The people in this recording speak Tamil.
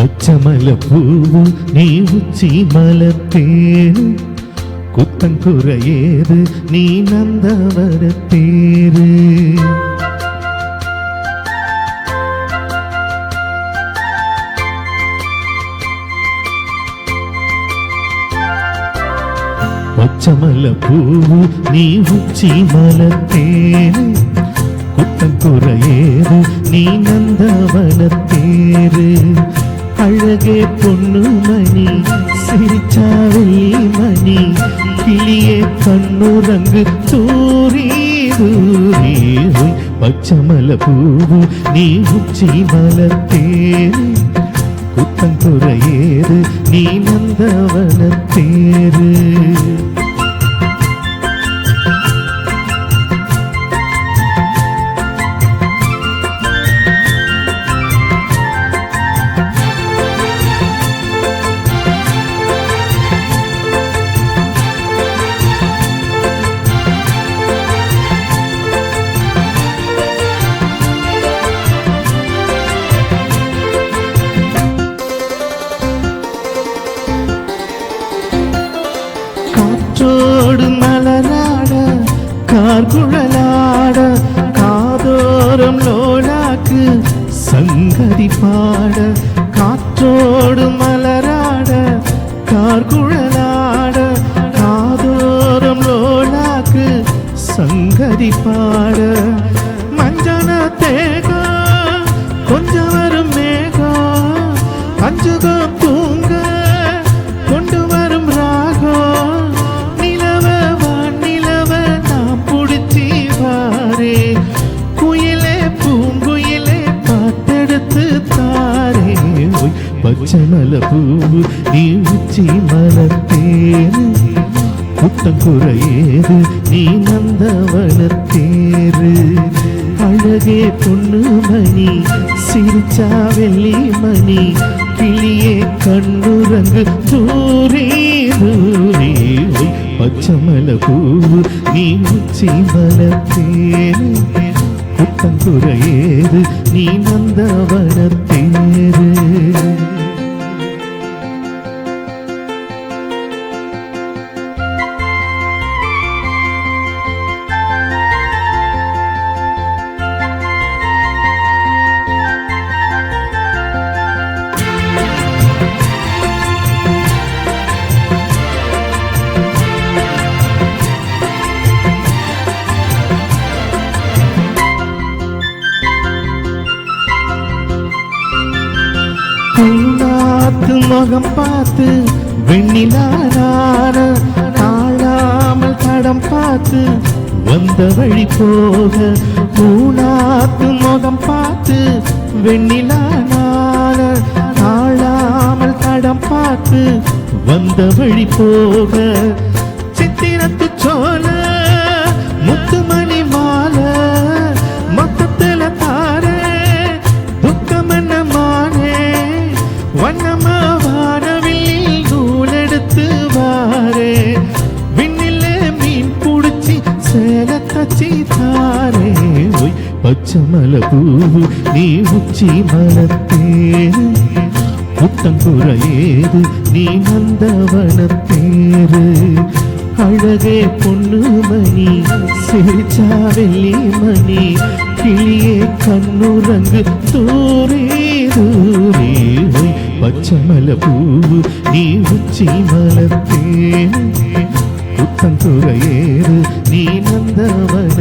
பச்சமல பூவு நீ உச்சி மலத்தேனு குத்தங்குறையேது நீ நந்தவர தேரு பச்சமல பூவு நீ உச்சி மலத்தேனு குத்தங்குறையேது நீ நந்தவன தேரு அழகே பொண்ணு மணி சிரிச்சாவெள்ளி மணி கிளியே கண்ணுரங்கு தூரி தூரி பச்சமல பூவு நீ உச்சி மலத்தேரு குத்தங்குறையேது நீ நந்தவன தேரு காற்றோடு மலராட கார்குழலாட காதோரம் லோலாக்கு சங்கதி பாட காற்றோடு மலராட கார்குழலாட காதோரம் லோலாக்கு சங்கதி பாட மஞ்சன தேகம் கொஞ்சம் வரும் மேகம் அஞ்சுகம் தூங்க கொண்டு வரும் ராகம் பச்சமல பூவு நீ உச்சி மலத்தேரு குத்தங்குறையேது நீ நந்தவன தேரு அழகே பொண்ணு மணி சிரிச்சா வெள்ளி மணி கிளியே கண்ணுரங்கு தூரி தூரி பச்சமல பூவு நீ உச்சி மலத்தேரு குத்தங்குறையேது நீ நந்தவன தேரு பூனாத்து முகம் பார்த்து வெண்ணிலான தாழாமல் தடம் பார்த்து வந்த வழி போக பூனாத்து முகம் பார்த்து வெண்ணிலான தாழாமல் தடம் பார்த்து வந்த வழி போக சித்திரத்து சோல முத்துமணி மாலை மொத்தத்துல தாரே துக்கம் என்ன மானே வண்ணமா வானவில் நூலெடுத்து வாரே விண்ணிலே மீன் புடிச்சி சேல தச்சி தாரே பச்சமல பூவு நீ உச்சி மலத்தேரு குத்தங்குறையேது நீ நந்தவன தேரு அழகே பொண்ணு மணி சிரிச்சா வெள்ளி மணி கிளியே கண்ணுரங்கு தூரி தூரி பச்சமல பூவு நீ உச்சி மலத்தேரு குத்தங்குறையேது நீ நந்தவன